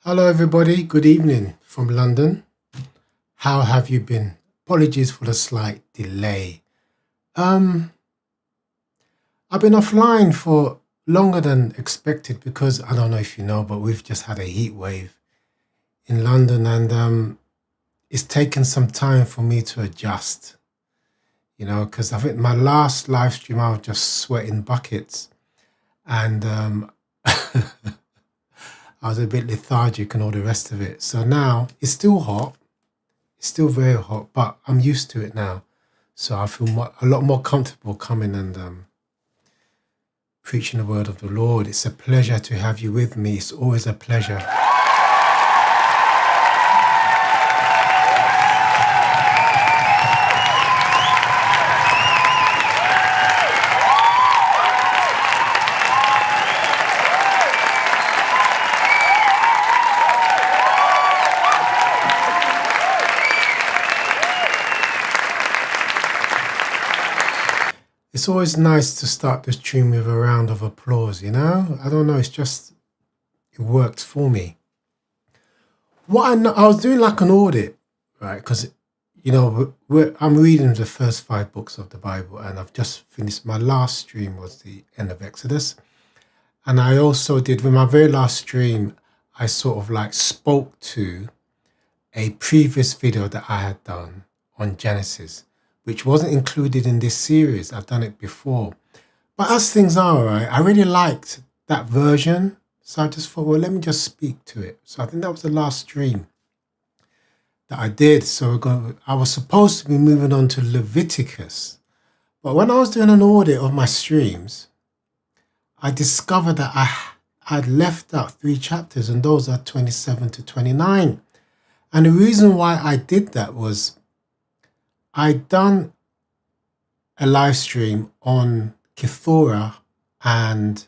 Hello, everybody. Good evening from London. How have you been? Apologies for the slight delay. Um, I've been offline for longer than expected because I don't know if you know, but we've just had a heat wave in London, and it's taken some time for me to adjust. Because I think my last live stream I was just sweating buckets, and I was a bit lethargic and all the rest of it. So now it's still hot. It's still very hot, but I'm used to it now. So I feel a lot more comfortable coming and preaching the word of the Lord. It's a pleasure to have you with me. It's always a pleasure. It's always nice to start the stream with a round of applause, I don't know, it worked for me. I was doing like an audit, right? Because, I'm reading the first 5 books of the Bible, and I've just finished. My last stream was the end of Exodus. And I also did, with my very last stream, I sort of like spoke to a previous video that I had done on Genesis, which wasn't included in this series. I've done it before. But as things are, right, I really liked that version. So I just thought, well, let me just speak to it. So I think that was the last stream that I did. So I was supposed to be moving on to Leviticus. But when I was doing an audit of my streams, I discovered that I'd left out 3 chapters, and those are 27 to 29. And the reason why I did that was I'd done a live stream on Keturah and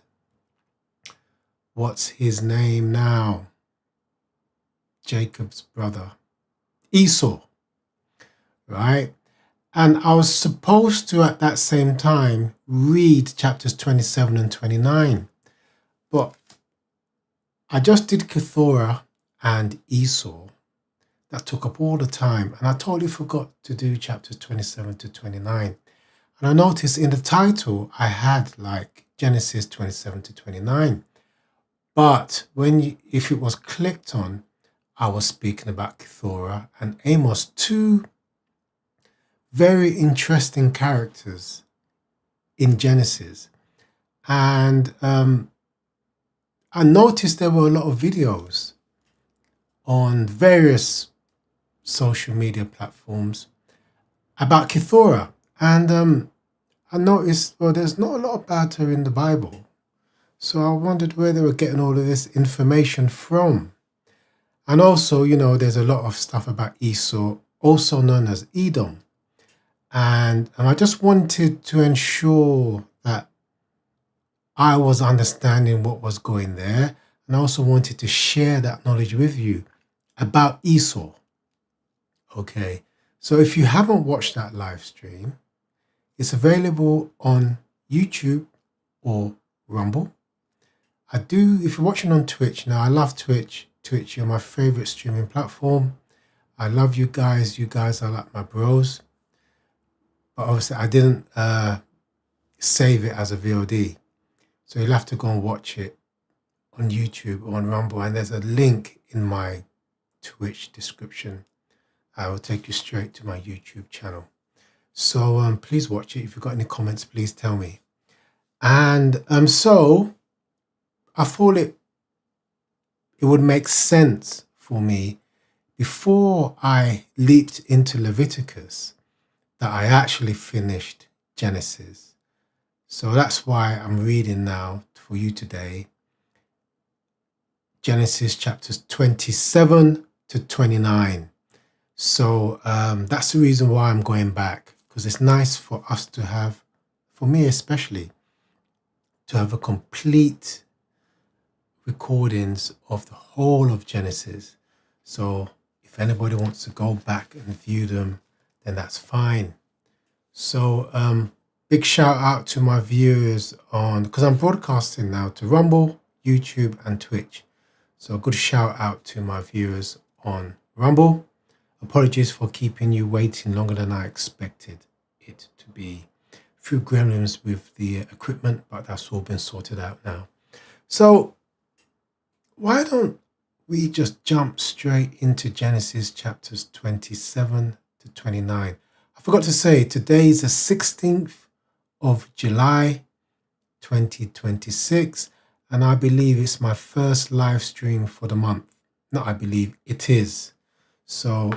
what's his name now? Jacob's brother, Esau, right? And I was supposed to, at that same time, read chapters 27 and 29. But I just did Keturah and Esau. That took up all the time, and I totally forgot to do chapters 27 to 29. And I noticed in the title, I had like Genesis 27 to 29. But if it was clicked on, I was speaking about Keturah and Amos, 2 very interesting characters in Genesis. And I noticed there were a lot of videos on various social media platforms about Keturah, and I noticed, well, there's not a lot about her in the Bible, so I wondered where they were getting all of this information from. And also, there's a lot of stuff about Esau, also known as Edom, and I just wanted to ensure that I was understanding what was going there, and I also wanted to share that knowledge with you about Esau. Okay, so if you haven't watched that live stream, it's available on YouTube or Rumble. If you're watching on Twitch, now I love Twitch. Twitch, you're my favorite streaming platform. I love you guys. You guys are like my bros. But obviously I didn't save it as a VOD. So you'll have to go and watch it on YouTube or on Rumble. And there's a link in my Twitch description. I will take you straight to my YouTube channel. So please watch it. If you've got any comments, please tell me. And so I thought it would make sense for me, before I leaped into Leviticus, that I actually finished Genesis. So that's why I'm reading now for you today Genesis chapters 27 to 29. So that's the reason why I'm going back, because it's nice for us to have, for me especially, to have a complete recordings of the whole of Genesis. So if anybody wants to go back and view them, then that's fine. So big shout out to my viewers because I'm broadcasting now to Rumble, YouTube and Twitch. So a good shout out to my viewers on Rumble. Apologies for keeping you waiting longer than I expected it to be. Few gremlins with the equipment, but that's all been sorted out now. So why don't we just jump straight into Genesis chapters 27 to 29. I forgot to say, today is the 16th of July 2026, and I believe it's my first live stream for the month. Not I believe, it is. So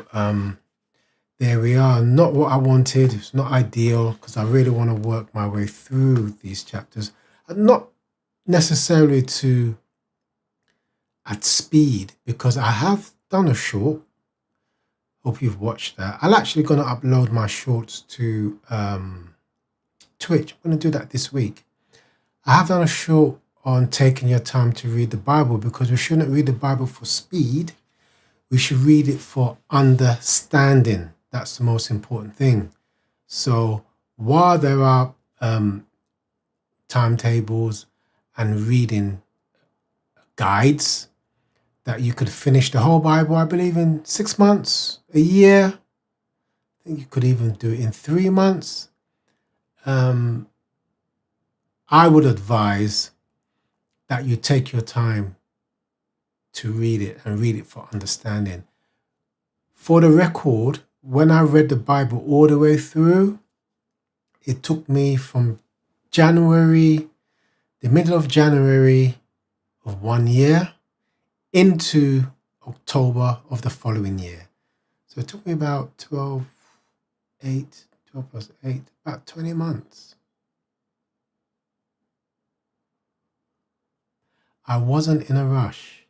there we are. Not what I wanted. It's not ideal because I really want to work my way through these chapters. And not necessarily at speed, because I have done a short. Hope you've watched that. I'm actually going to upload my shorts to Twitch. I'm going to do that this week. I have done a short on taking your time to read the Bible, because we shouldn't read the Bible for speed. We should read it for understanding. That's the most important thing. So while there are timetables and reading guides that you could finish the whole Bible, I believe, in 6 months, a year. I think you could even do it in 3 months. I would advise that you take your time to read it, and read it for understanding. For the record, when I read the Bible all the way through, it took me from January, the middle of January of 1 year, into October of the following year. So it took me about 12 plus 8, about 20 months. I wasn't in a rush.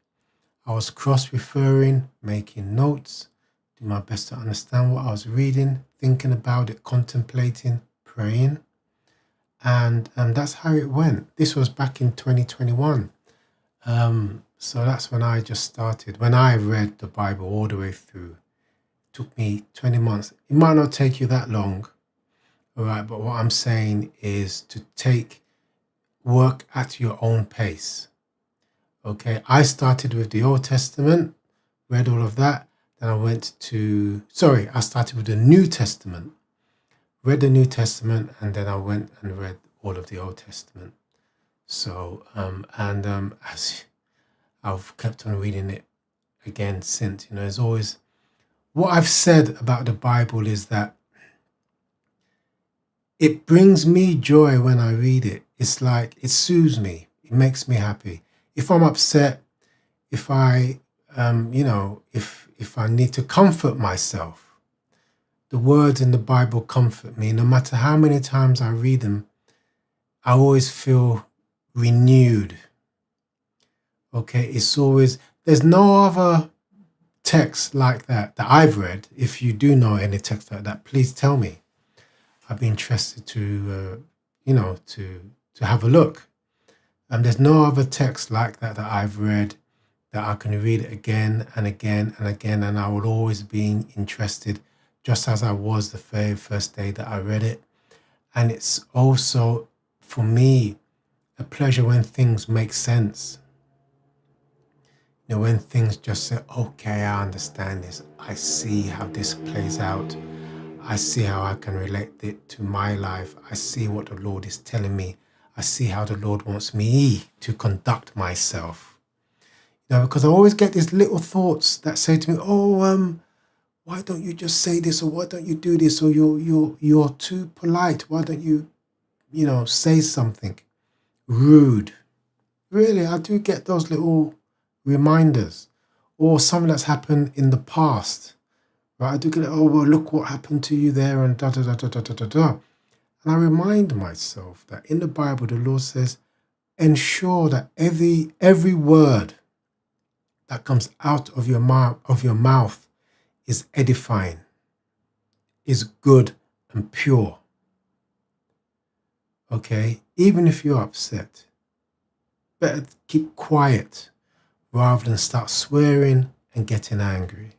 I was cross-referring, making notes, doing my best to understand what I was reading, thinking about it, contemplating, praying. And that's how it went. This was back in 2021. So that's when I just started. When I read the Bible all the way through, it took me 20 months. It might not take you that long, all right? But what I'm saying is to work at your own pace, okay? I started with the Old Testament, read all of that. Then I started with the New Testament, read the New Testament, and then I went and read all of the Old Testament. So, as I've kept on reading it again since. There's always, what I've said about the Bible is that it brings me joy when I read it. It's like, it soothes me. It makes me happy. If I'm upset, if I, if I need to comfort myself, the words in the Bible comfort me. No matter how many times I read them, I always feel renewed. Okay, it's always, there's no other text like that I've read. If you do know any text like that, please tell me. I'd be interested to have a look. And there's no other text like that I've read that I can read it again and again and again, and I will always be interested, just as I was the very first day that I read it. And it's also, for me, a pleasure when things make sense. When things just say, okay, I understand this. I see how this plays out. I see how I can relate it to my life. I see what the Lord is telling me. I see how the Lord wants me to conduct myself. Because I always get these little thoughts that say to me, why don't you just say this, or why don't you do this, or you're too polite. Why don't you, say something rude? Really, I do get those little reminders, or something that's happened in the past, right? I do get, look what happened to you there, and da da da da da da da da. And I remind myself that in the Bible, the Lord says, ensure that every word that comes out of your mouth is edifying, is good and pure. Okay, even if you're upset, better keep quiet rather than start swearing and getting angry.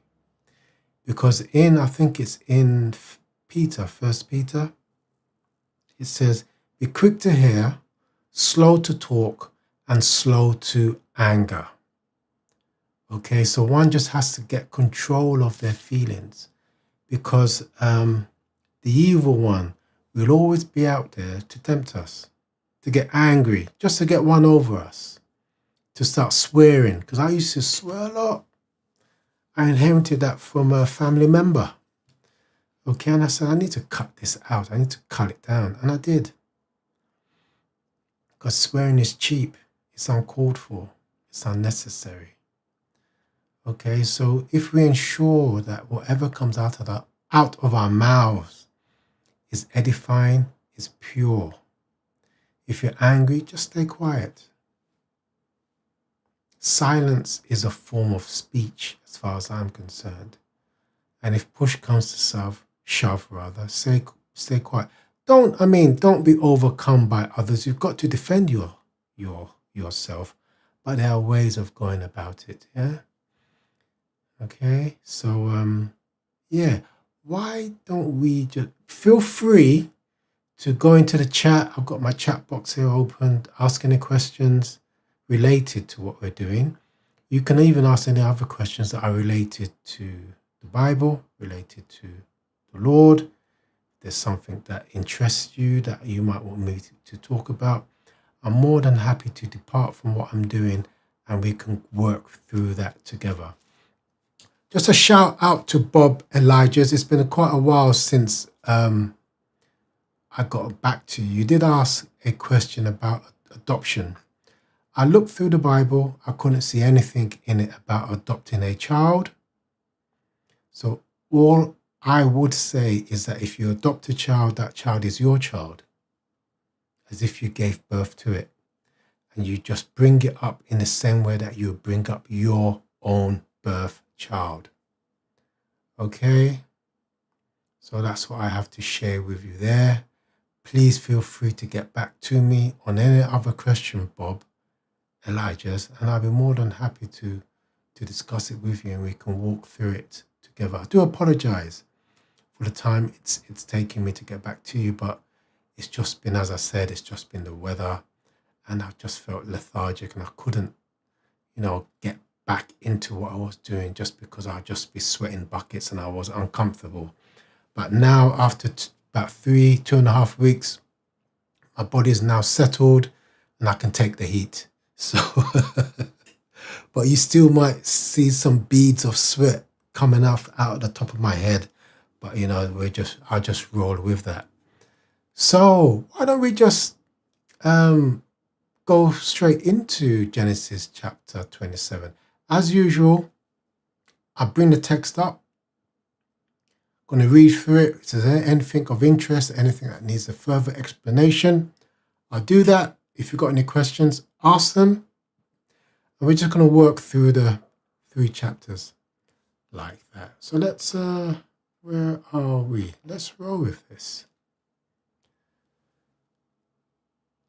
Because I think it's in Peter, 1 Peter, it says, be quick to hear, slow to talk, and slow to anger. Okay, so one just has to get control of their feelings, because the evil one will always be out there to tempt us, to get angry, just to get one over us, to start swearing. Because I used to swear a lot. I inherited that from a family member. Okay, and I said, I need to cut this out. I need to cut it down. And I did. Because swearing is cheap. It's uncalled for. It's unnecessary. Okay, so if we ensure that whatever comes out of our mouths is edifying, is pure. If you're angry, just stay quiet. Silence is a form of speech, as far as I'm concerned. And if push comes to shove, stay quiet. Don't be overcome by others. You've got to defend yourself, but there are ways of going about it. Yeah. Okay. So yeah. Why don't we just feel free to go into the chat? I've got my chat box here open. Ask any questions related to what we're doing. You can even ask any other questions that are related to the Bible, related to the Lord. If there's something that interests you that you might want me to talk about, I'm more than happy to depart from what I'm doing and we can work through that together. Just a shout out to Bob Elijahs. It's been quite a while since I got back to you. You did ask a question about adoption. I looked through the Bible. I couldn't see anything in it about adopting a child. So all I would say is that if you adopt a child, that child is your child, as if you gave birth to it. And you just bring it up in the same way that you bring up your own birth child. Okay? So that's what I have to share with you there. Please feel free to get back to me on any other question, Bob Elijahs, and I'll be more than happy to discuss it with you and we can walk through it together. I do apologize for the time it's taking me to get back to you, but it's just been, as I said, it's just been the weather, and I just felt lethargic and I couldn't, get back into what I was doing just because I'd just be sweating buckets and I was uncomfortable. But now, after about 2.5 weeks, my body is now settled and I can take the heat. So, but you still might see some beads of sweat coming out of the top of my head. But I'll just roll with that. So why don't we just go straight into Genesis chapter 27. As usual, I bring the text up. I'm going to read through it. If there's anything of interest, anything that needs a further explanation, I'll do that. If you've got any questions, ask them. And we're just going to work through the 3 chapters like that. So let's, where are we? Let's roll with this.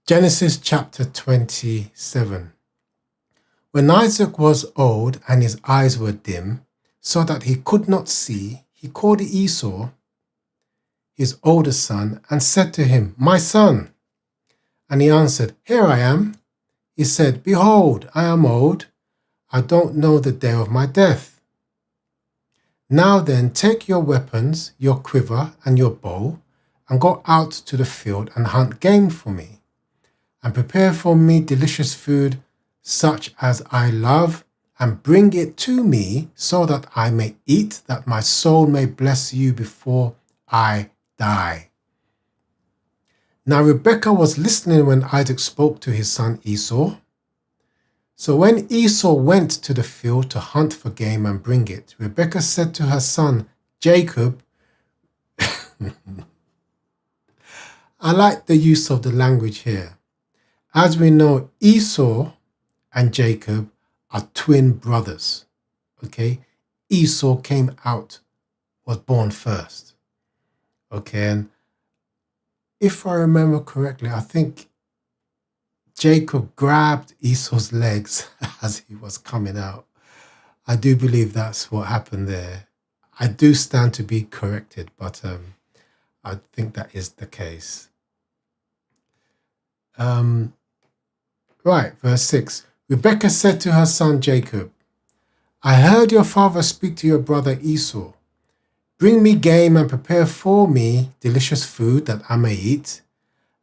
Genesis chapter 27. When Isaac was old and his eyes were dim, so that he could not see, he called Esau, his older son, and said to him, "My son." And he answered, "Here I am." He said, "Behold, I am old. I don't know the day of my death. Now then, take your weapons, your quiver and your bow, and go out to the field and hunt game for me, and prepare for me delicious food such as I love, and bring it to me so that I may eat, that my soul may bless you before I die." Now Rebekah was listening when Isaac spoke to his son Esau. So when Esau went to the field to hunt for game and bring it, Rebekah said to her son Jacob, I like the use of the language here. As we know, Esau and Jacob are twin brothers. Okay, Esau was born first. Okay, and if I remember correctly, I think Jacob grabbed Esau's legs as he was coming out. I do believe that's what happened there. I do stand to be corrected, but I think that is the case. Right, verse 6. Rebekah said to her son Jacob, I heard your father speak to your brother Esau. Bring me game and prepare for me delicious food that I may eat,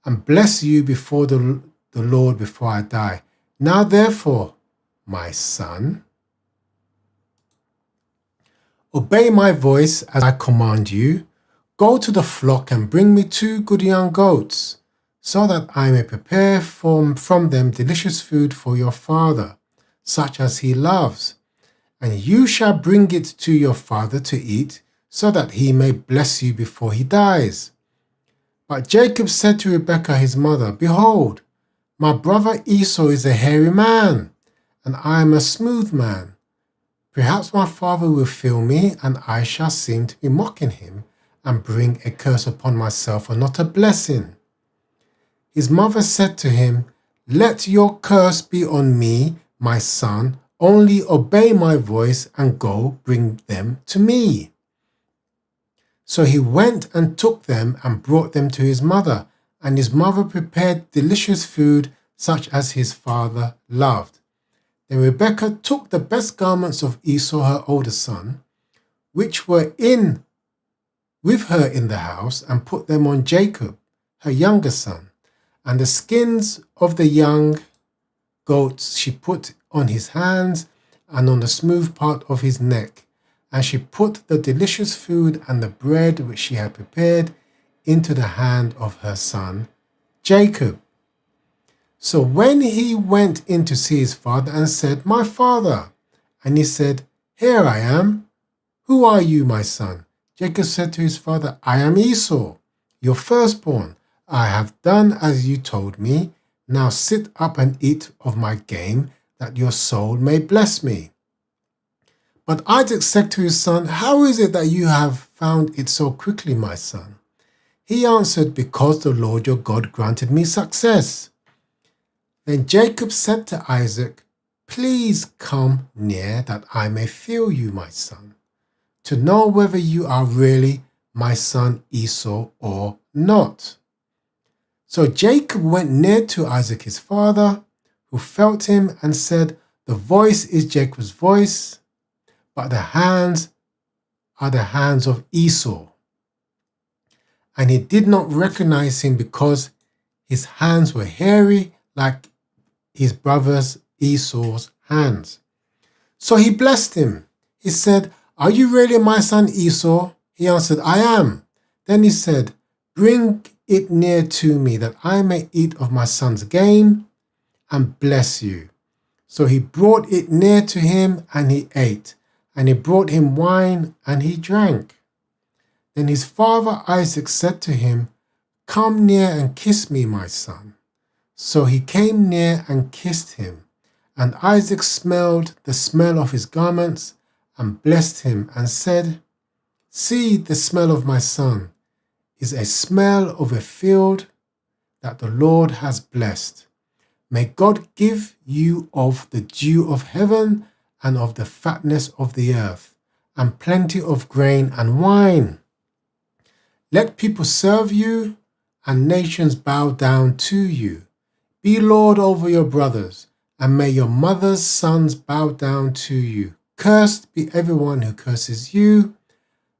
and bless you before the Lord before I die. Now therefore, my son, obey my voice as I command you. Go to the flock and bring me 2 good young goats, so that I may prepare from them delicious food for your father, such as he loves. And you shall bring it to your father to eat, so that he may bless you before he dies. But Jacob said to Rebekah his mother, Behold, my brother Esau is a hairy man, and I am a smooth man. Perhaps my father will feel me, and I shall seem to be mocking him, and bring a curse upon myself and not a blessing. His mother said to him, Let your curse be on me, my son, only obey my voice and go bring them to me. So he went and took them and brought them to his mother, and his mother prepared delicious food such as his father loved. Then Rebekah took the best garments of Esau her older son, which were with her in the house, and put them on Jacob, her younger son, and the skins of the young goats she put on his hands and on the smooth part of his neck, and she put the delicious food and the bread which she had prepared into the hand of her son Jacob. So when he went in to see his father and said, My father, and he said, Here I am. Who are you, my son? Jacob said to his father, I am Esau, your firstborn. I have done as you told me. Now sit up and eat of my game, that your soul may bless me. But Isaac said to his son, How is it that you have found it so quickly, my son? He answered, Because the Lord your God granted me success. Then Jacob said to Isaac, Please come near, that I may feel you, my son, to know whether you are really my son Esau or not. So Jacob went near to Isaac his father, who felt him and said, The voice is Jacob's voice, but the hands are the hands of Esau. And he did not recognize him because his hands were hairy like his brother's Esau's hands. So he blessed him. He said, Are you really my son Esau? He answered, I am. Then he said, Bring it near to me, that I may eat of my son's game and bless you. So he brought it near to him, and he ate. And he brought him wine, and he drank. Then his father Isaac said to him, Come near and kiss me, my son. So he came near and kissed him. And Isaac smelled the smell of his garments, and blessed him, and said, See, the smell of my son is a smell of a field that the Lord has blessed. May God give you of the dew of heaven and of the fatness of the earth, and plenty of grain and wine. Let people serve you, and nations bow down to you. Be Lord over your brothers, and may your mother's sons bow down to you. Cursed be everyone who curses you,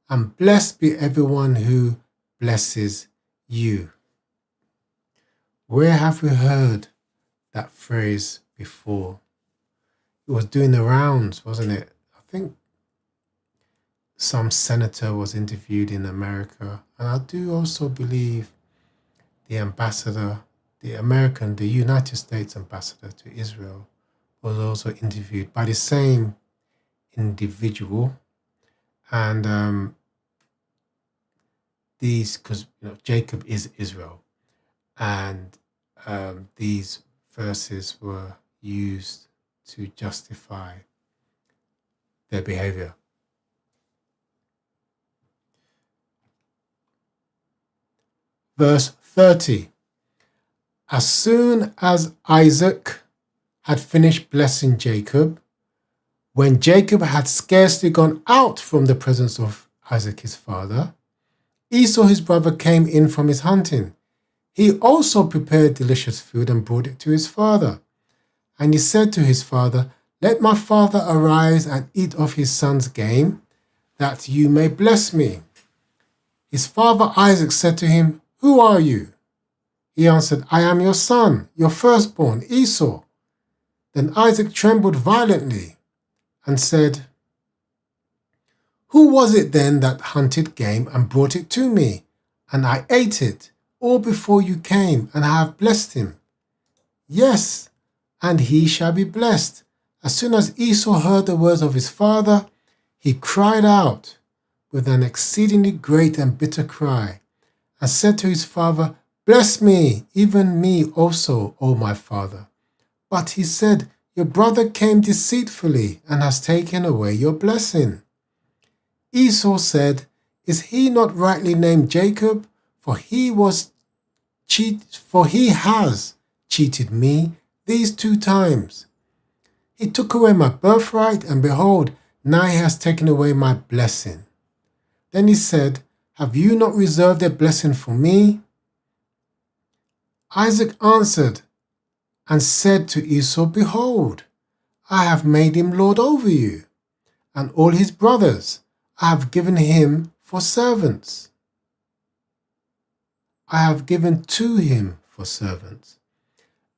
and blessed be everyone who blesses you. Where have we heard that phrase before? It was doing the rounds, wasn't it? I think some senator was interviewed in America, and I do also believe the ambassador, the United States ambassador to Israel, was also interviewed by the same individual. And because Jacob is Israel, and these verses were used to justify their behavior. Verse 30. As soon as Isaac had finished blessing Jacob, when Jacob had scarcely gone out from the presence of Isaac his father, Esau his brother came in from his hunting. He also prepared delicious food and brought it to his father. And he said to his father, Let my father arise and eat of his son's game, that you may bless me. His father Isaac said to him, Who are you? He answered, I am your son, your firstborn, Esau. Then Isaac trembled violently and said, Who was it then that hunted game and brought it to me? And I ate it, all before you came, and I have blessed him. Yes, and he shall be blessed. As soon as Esau heard the words of his father, he cried out with an exceedingly great and bitter cry, and said to his father, Bless me, even me also, O my father. But he said, Your brother came deceitfully and has taken away your blessing. Esau said, Is he not rightly named Jacob? For he has cheated me these 2 times. He took away my birthright, and behold, now he has taken away my blessing. Then he said, Have you not reserved a blessing for me? Isaac answered and said to Esau, Behold, I have made him lord over you, and all his brothers I have given him for servants. I have given to him for servants,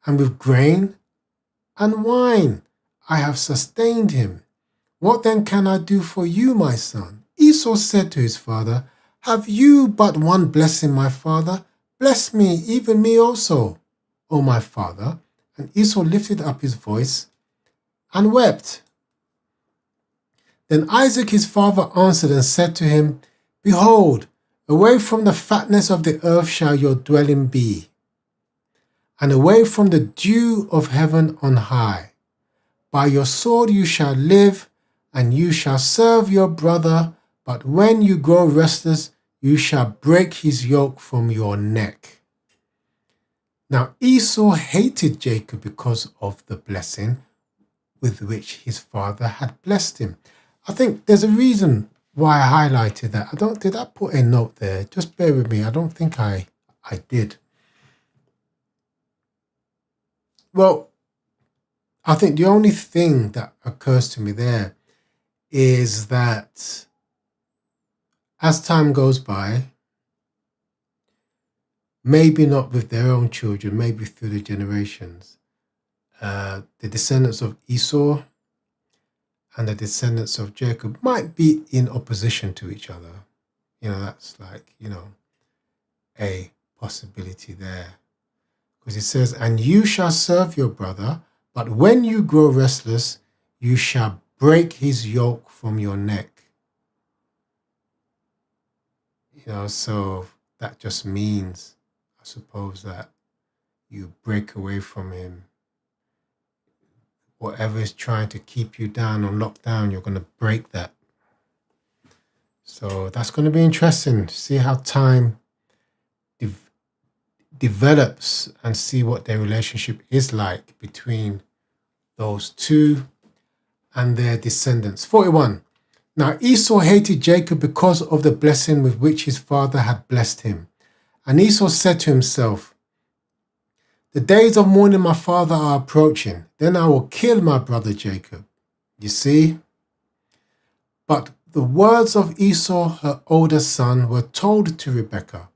and with grain and wine I have sustained him. What then can I do for you, my son? Esau said to his father, Have you but one blessing, my father? Bless me, even me also, O my father. And Esau lifted up his voice and wept. Then Isaac his father answered and said to him, Behold, away from the fatness of the earth shall your dwelling be, and away from the dew of heaven on high. By your sword you shall live, and you shall serve your brother, but when you grow restless, you shall break his yoke from your neck. Now Esau hated Jacob because of the blessing with which his father had blessed him. I think there's a reason why I highlighted that. Did I put a note there? Just bear with me. I don't think I did. Well, I think the only thing that occurs to me there is that as time goes by, maybe not with their own children, maybe through the generations, the descendants of Esau and the descendants of Jacob might be in opposition to each other. That's like, a possibility there. Because it says, And you shall serve your brother, but when you grow restless, you shall break his yoke from your neck. So that just means, I suppose, that you break away from him. Whatever is trying to keep you down or lock down, you're going to break that. So that's going to be interesting to see how time develops and see what their relationship is like between those two and their descendants. 41. Now Esau hated Jacob because of the blessing with which his father had blessed him. And Esau said to himself, The days of mourning my father are approaching. Then I will kill my brother Jacob. You see? But the words of Esau, her older son, were told to Rebekah.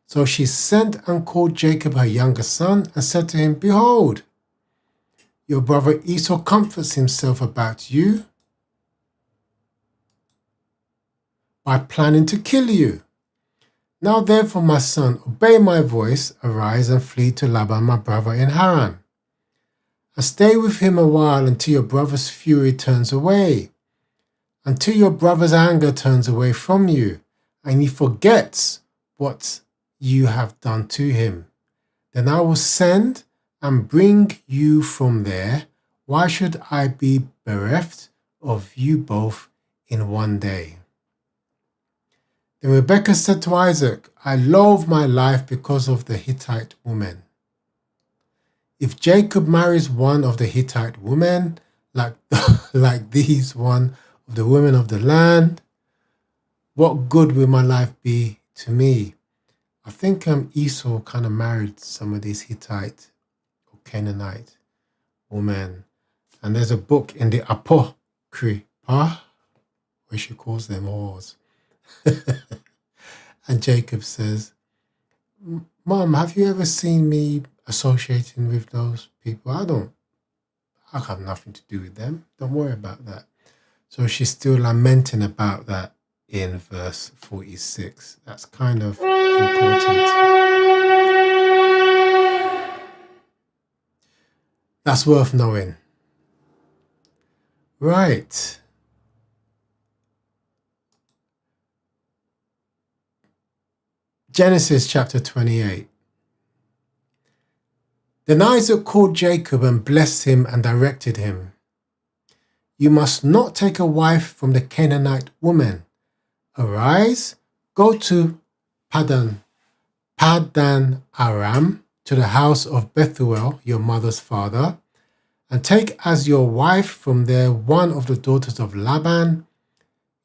So she sent and called Jacob, her younger son, and said to him, Behold, your brother Esau comforts himself about you by planning to kill you. Now therefore, my son, obey my voice, arise and flee to Laban, my brother in Haran, and stay with him a while until your brother's fury turns away, until your brother's anger turns away from you, and he forgets what you have done to him. Then I will send and bring you from there. Why should I be bereft of you both in one day? Then Rebekah said to Isaac, I loathe my life because of the Hittite woman. If Jacob marries one of the Hittite women, like these, one of the women of the land, what good will my life be to me? I think Esau kind of married some of these Hittite or Canaanite women, And there's a book in the Apocrypha where she calls them whores. And Jacob says, Mom, have you ever seen me associating with those people? I have nothing to do with them. Don't worry about that. So she's still lamenting about that in verse 46. That's kind of important. That's worth knowing. Right. Genesis chapter 28. Then Isaac called Jacob and blessed him and directed him. You must not take a wife from the Canaanite woman. Arise, go to Padan Aram, to the house of Bethuel, your mother's father, and take as your wife from there one of the daughters of Laban,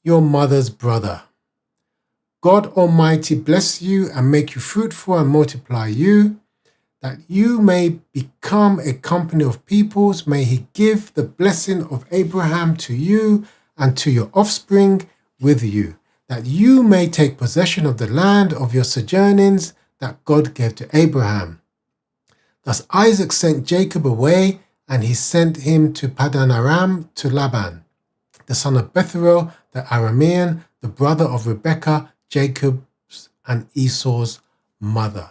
your mother's brother. God Almighty bless you and make you fruitful and multiply you, that you may become a company of peoples. May he give the blessing of Abraham to you and to your offspring with you, that you may take possession of the land of your sojournings that God gave to Abraham. Thus Isaac sent Jacob away, and he sent him to Padan Aram to Laban, the son of Bethuel, the Aramean, the brother of Rebekah, Jacob's and Esau's mother.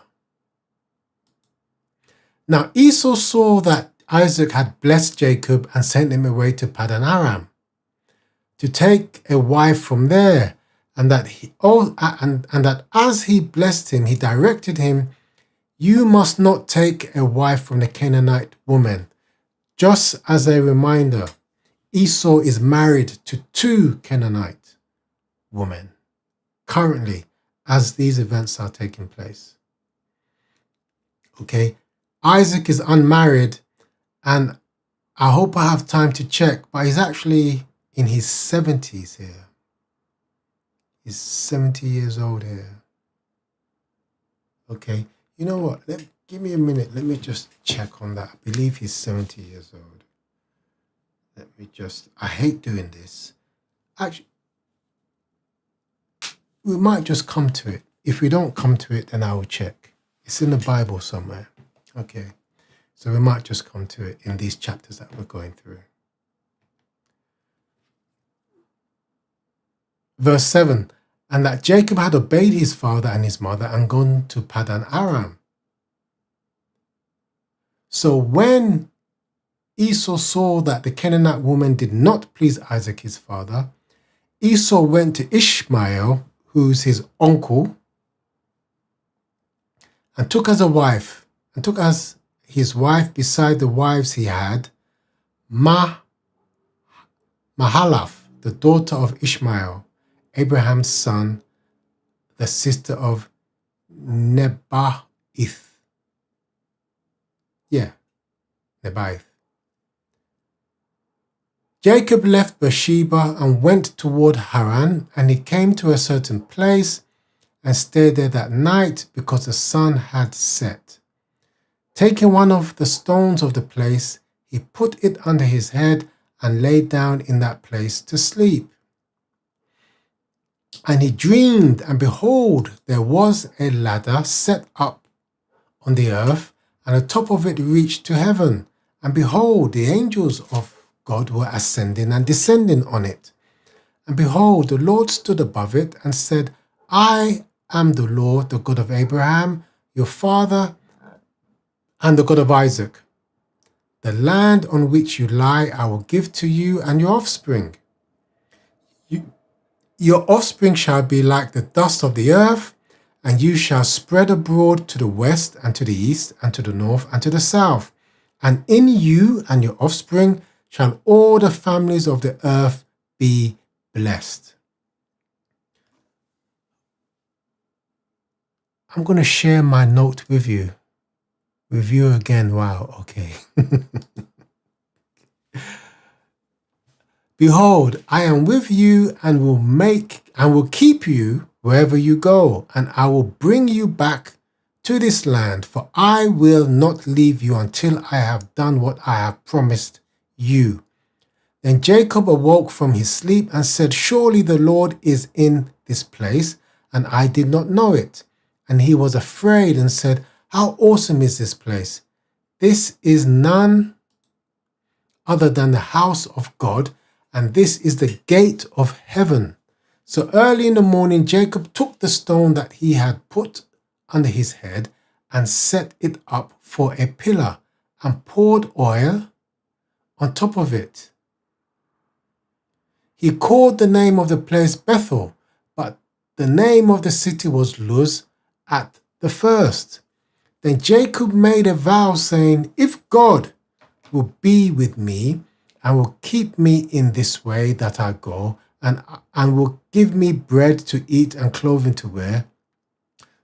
Now Esau saw that Isaac had blessed Jacob and sent him away to Padan Aram to take a wife from there, and that as he blessed him, he directed him, you must not take a wife from the Canaanite woman. Just as a reminder, Esau is married to 2 Canaanite women currently as these events are taking place. Okay, Isaac is unmarried, and I hope I have time to check, but he's actually in his 70s here. He's 70 years old here. Okay, you know what? Give me a minute. Let me just check on that. I believe he's 70 years old. I hate doing this. Actually, we might just come to it. If we don't come to it, then I will check. It's in the Bible somewhere. Okay, so we might just come to it in these chapters that we're going through. Verse 7, and that Jacob had obeyed his father and his mother and gone to Padan Aram. So when Esau saw that the Canaanite woman did not please Isaac his father, Esau went to Ishmael, who's his uncle, and took as his wife beside the wives he had, Mahalath, the daughter of Ishmael, Abraham's son, the sister of Nebaioth. Nebaioth. Jacob left Beersheba and went toward Haran, and he came to a certain place and stayed there that night because the sun had set. Taking one of the stones of the place, he put it under his head and lay down in that place to sleep. And he dreamed, and behold, there was a ladder set up on the earth, and the top of it reached to heaven. And behold, the angels of God were ascending and descending on it. And behold, the Lord stood above it and said, I am the Lord, the God of Abraham, your father, and the God of Isaac. The land on which you lie I will give to you and your offspring. Your offspring shall be like the dust of the earth, and you shall spread abroad to the west and to the east and to the north and to the south. And in you and your offspring shall all the families of the earth be blessed. I'm going to share my note with you. With you again. Wow, okay. Behold, I am with you and will keep you wherever you go, and I will bring you back to this land, for I will not leave you until I have done what I have promised you. Then Jacob awoke from his sleep and said, surely the Lord is in this place, and I did not know it. And he was afraid and said, how awesome is this place? This is none other than the house of God, and this is the gate of heaven. So early in the morning, Jacob took the stone that he had put under his head and set it up for a pillar and poured oil on top of it. He called the name of the place Bethel, but the name of the city was Luz at the first. Then Jacob made a vow, saying, if God will be with me and will keep me in this way that I go, and will give me bread to eat and clothing to wear,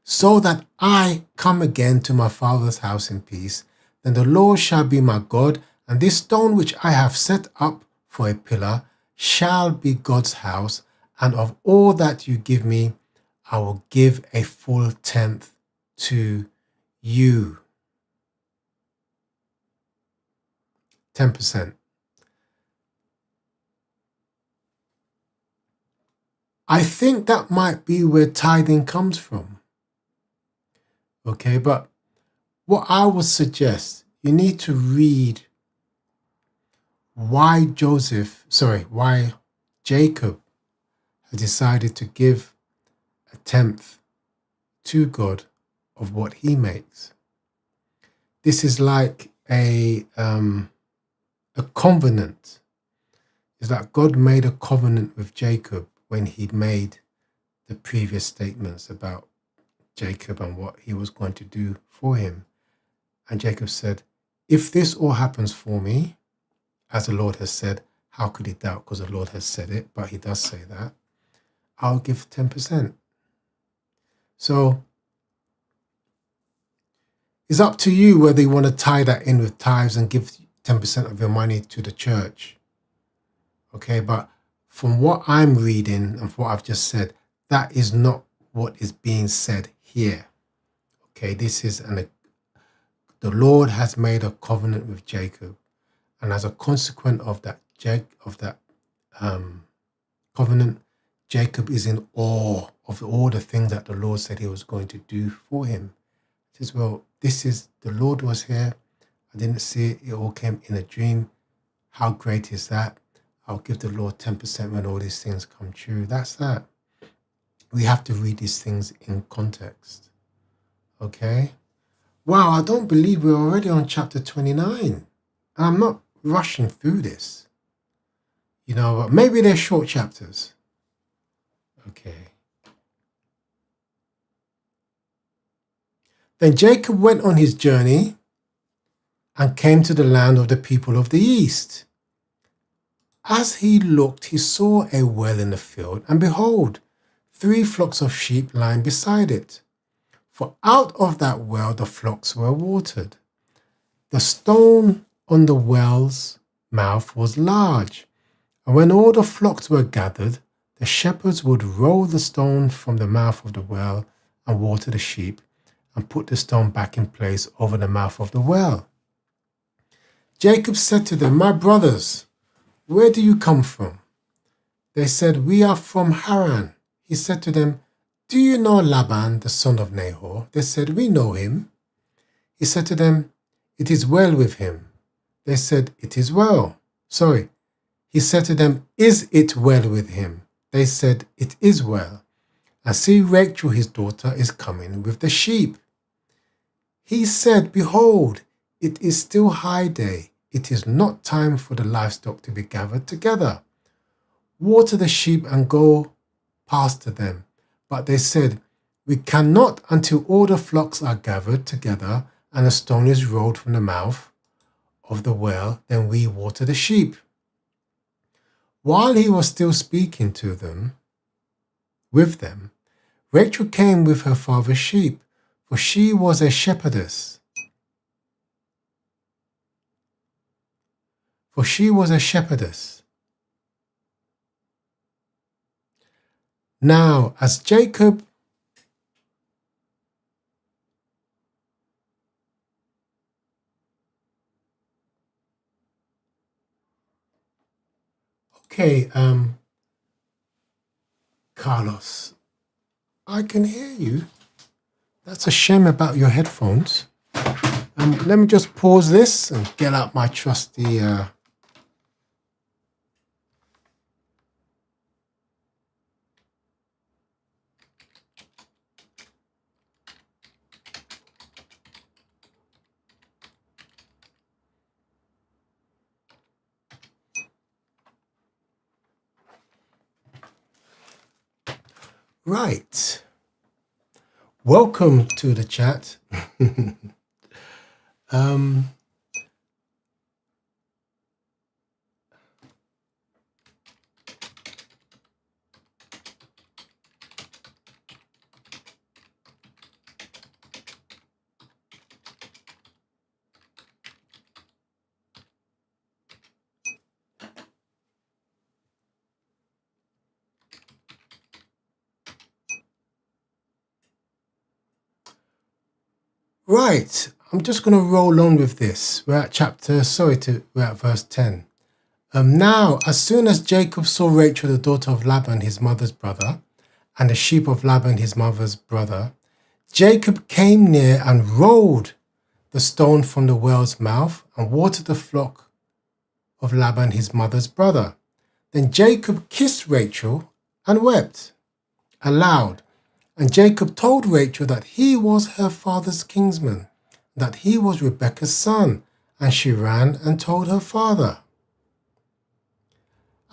so that I come again to my father's house in peace, then the Lord shall be my God, and this stone which I have set up for a pillar shall be God's house, and of all that you give me, I will give a full tenth to you. 10%. I think that might be where tithing comes from. Okay, but what I would suggest, you need to read why Jacob had decided to give a tenth to God of what he makes. This is like a covenant. It's like God made a covenant with Jacob when he made the previous statements about Jacob and what he was going to do for him. And Jacob said, if this all happens for me, as the Lord has said, how could he doubt? Because the Lord has said it, but he does say that. I'll give 10%. So it's up to you whether you want to tie that in with tithes and give 10% of your money to the church. Okay, but from what I'm reading and what I've just said, that is not what is being said here. Okay, this is the Lord has made a covenant with Jacob, and as a consequence of that covenant, Jacob is in awe of all the things that the Lord said he was going to do for him. He says, well, the Lord was here. I didn't see it. It all came in a dream. How great is that? I'll give the Lord 10% when all these things come true. That's that. We have to read these things in context. Okay? Wow, I don't believe we're already on chapter 29. And I'm not rushing through this. But maybe they're short chapters. Okay. Then Jacob went on his journey and came to the land of the people of the east. As he looked, he saw a well in the field, and behold, 3 flocks of sheep lying beside it. For out of that well the flocks were watered. The stone on the well's mouth was large, and when all the flocks were gathered, the shepherds would roll the stone from the mouth of the well and water the sheep, and put the stone back in place over the mouth of the well. Jacob said to them, my brothers, where do you come from? They said, we are from Haran. He said to them, do you know Laban, the son of Nahor? They said, we know him. He said to them, it is well with him. They said, it is well. He said to them, is it well with him? They said, it is well. And see, Rachel, his daughter, is coming with the sheep. He said, behold, it is still high day. It is not time for the livestock to be gathered together. Water the sheep and go pasture them. But they said, we cannot until all the flocks are gathered together and a stone is rolled from the mouth of the well, then we water the sheep. While he was still speaking with them, Rachel came with her father's sheep, for she was a shepherdess. Now, as Jacob Okay, Carlos, I can hear you. That's a shame about your headphones. Let me just pause this and get out my trusty. Right. Welcome to the chat. Right. I'm just going to roll on with this. We're at verse 10. Now, as soon as Jacob saw Rachel, the daughter of Laban, his mother's brother, and the sheep of Laban, his mother's brother, Jacob came near and rolled the stone from the well's mouth and watered the flock of Laban, his mother's brother. Then Jacob kissed Rachel and wept aloud. And Jacob told Rachel that he was her father's kinsman, that he was Rebekah's son, and she ran and told her father.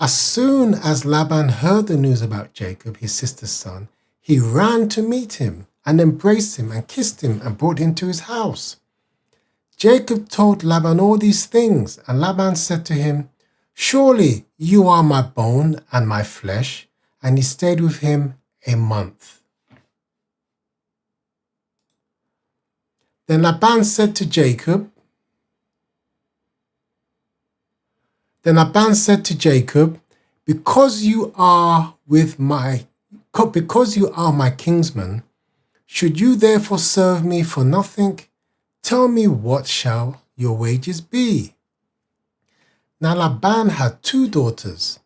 As soon as Laban heard the news about Jacob, his sister's son, he ran to meet him and embraced him and kissed him and brought him to his house. Jacob told Laban all these things, and Laban said to him, "Surely you are my bone and my flesh." And he stayed with him a month. Then Laban said to Jacob, because you are my kinsman, should you therefore serve me for nothing? Tell me, what shall your wages be? Now Laban had 2 daughters.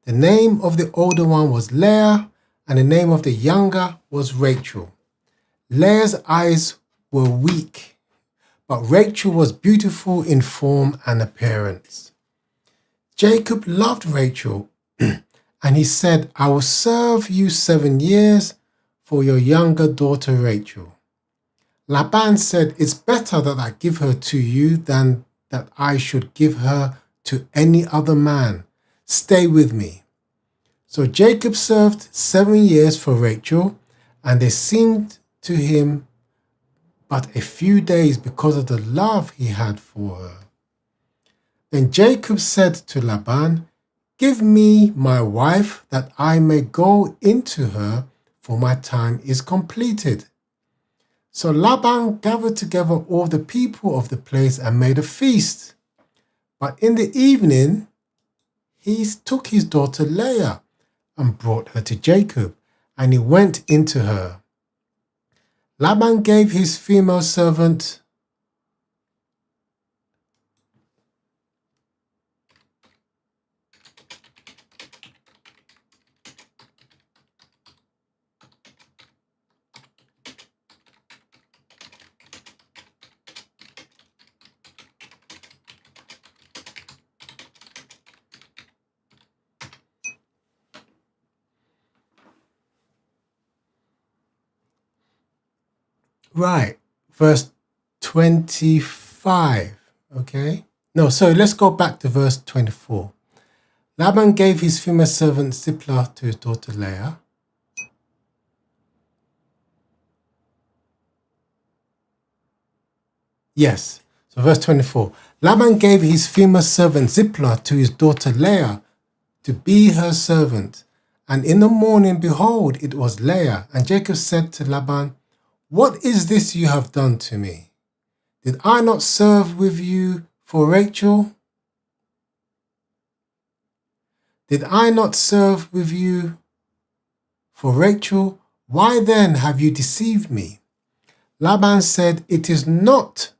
The name of the older one was Leah, and the name of the younger was Rachel. Leah's eyes were weak, but Rachel was beautiful in form and appearance. Jacob loved Rachel, and he said, "I will serve you 7 years for your younger daughter Rachel." Laban said, "It's better that I give her to you than that I should give her to any other man. Stay with me." So Jacob served 7 years for Rachel, and they seemed to him but a few days because of the love he had for her. Then Jacob said to Laban, "Give me my wife that I may go into her, for my time is completed." So Laban gathered together all the people of the place and made a feast. But in the evening, he took his daughter Leah and brought her to Jacob, and he went into her. Laban gave his female servant Right, verse 25, okay? No, sorry, let's go back to verse 24. Laban gave his female servant Zilpah to his daughter Leah. Yes, so verse 24. Laban gave his female servant Zilpah to his daughter Leah to be her servant. And in the morning, behold, it was Leah. And Jacob said to Laban, "What is this you have done to me? Did I not serve with you for Rachel? Did I not serve with you for Rachel? Why then have you deceived me?" Laban said, "It is not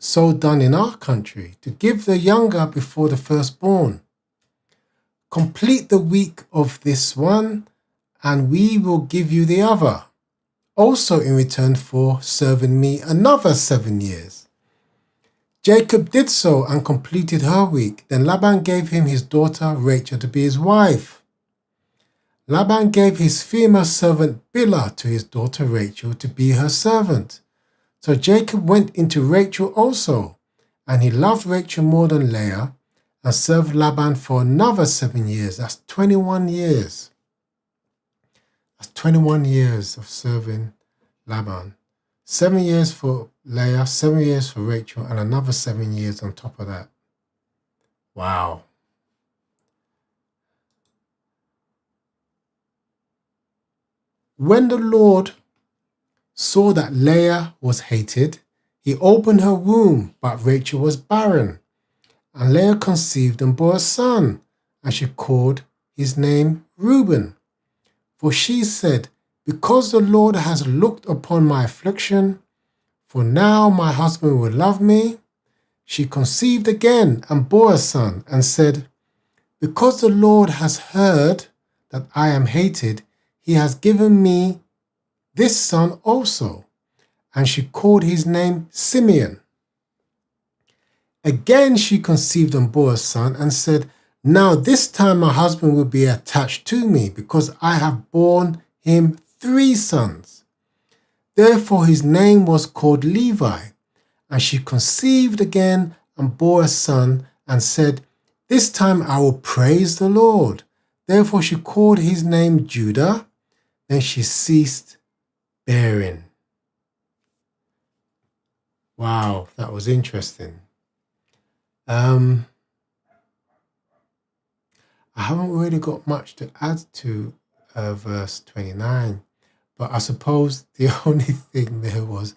so done in our country, to give the younger before the firstborn." complete the week of this one, and we will give you the other, also in return for serving me another 7 years. Jacob did so and completed her week. Then Laban gave him his daughter Rachel to be his wife. Laban gave his female servant Bilhah to his daughter Rachel to be her servant. So Jacob went into Rachel also, and he loved Rachel more than Leah, and served Laban for another 7 years. That's 21 years. That's 21 years of serving Laban. 7 years for Leah, 7 years for Rachel, and another 7 years on top of that. Wow. When the Lord saw that Leah was hated, he opened her womb, but Rachel was barren. And Leah conceived and bore a son, and she called his name Reuben. For she said, because the Lord has looked upon my affliction, for now my husband will love me. She conceived again and bore a son, and said, because the Lord has heard that I am hated, he has given me this son also. And she called his name Simeon. Again she conceived and bore a son, and said, now this time my husband will be attached to me, because I have borne him 3 sons. Therefore his name was called Levi. And she conceived again and bore a son, and said, this time I will praise the Lord. Therefore she called his name Judah. Then she ceased bearing. Wow, that was interesting. I haven't really got much to add to verse 29, but I suppose the only thing there was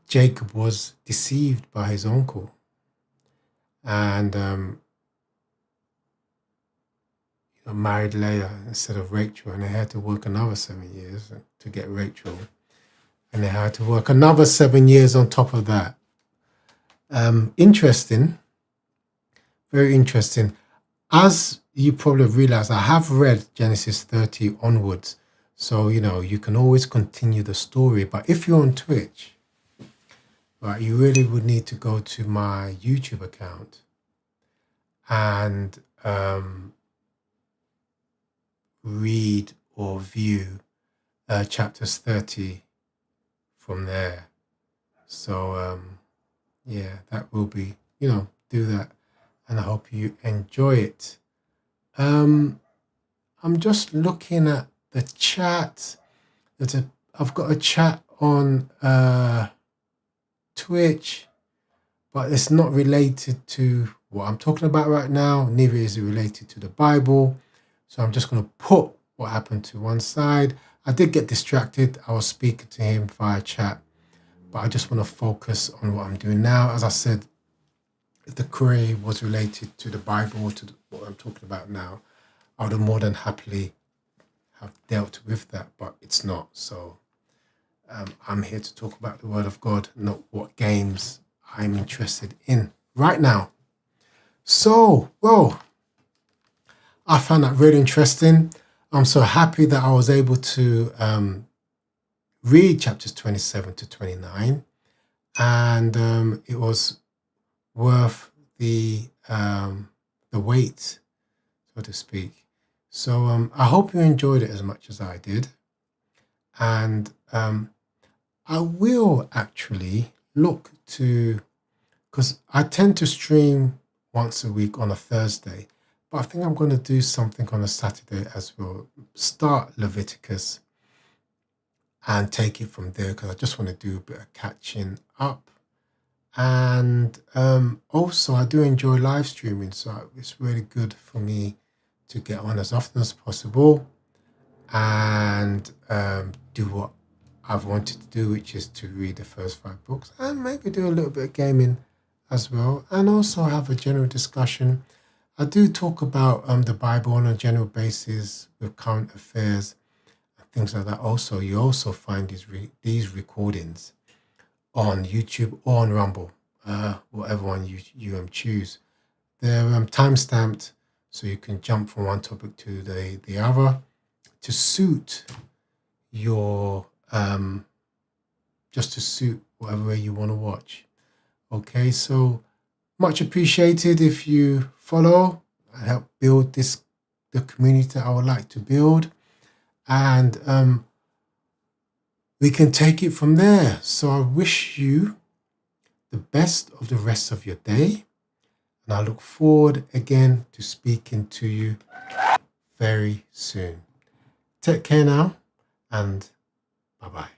Jacob was deceived by his uncle, and married Leah instead of Rachel, and they had to work another 7 years to get Rachel, and they had to work another 7 years on top of that. Interesting, very interesting. As you probably realize, I have read Genesis 30 onwards, so you can always continue the story. But if you're on Twitch, right, you really would need to go to my YouTube account and read or view chapters 30 from there. So yeah, that will be, do that, and I hope you enjoy it. I'm just looking at the chat. I've got a chat on Twitch, but it's not related to what I'm talking about right now. Neither is it related to the Bible. So I'm just going to put what happened to one side. I did get distracted. I was speaking to him via chat, but I just want to focus on what I'm doing now. As I said, if the query was related to the Bible, to what I'm talking about now, I would have more than happily have dealt with that, but it's not. So I'm here to talk about the Word of God, not what games I'm interested in right now. So, well, I found that really interesting. I'm so happy that I was able to read chapters 27 to 29, and it was worth the wait, so to speak. So I hope you enjoyed it as much as I did, and I will actually look to, because I tend to stream once a week on a Thursday, but I think I'm going to do something on a Saturday as well. Start Leviticus and take it from there, because I just want to do a bit of catching up. And also I do enjoy live streaming, so it's really good for me to get on as often as possible and do what I've wanted to do, which is to read the first 5 books and maybe do a little bit of gaming as well, and also have a general discussion. I do talk about the Bible on a general basis with current affairs and things like that. Also, you also find these recordings on YouTube or on Rumble, whatever one you choose. They're time stamped, so you can jump from one topic to the other to suit your just to suit whatever way you want to watch. Okay, so much appreciated if you follow and help build the community that I would like to build, and we can take it from there. So I wish you the best of the rest of your day, and I look forward again to speaking to you very soon. Take care now, and bye-bye.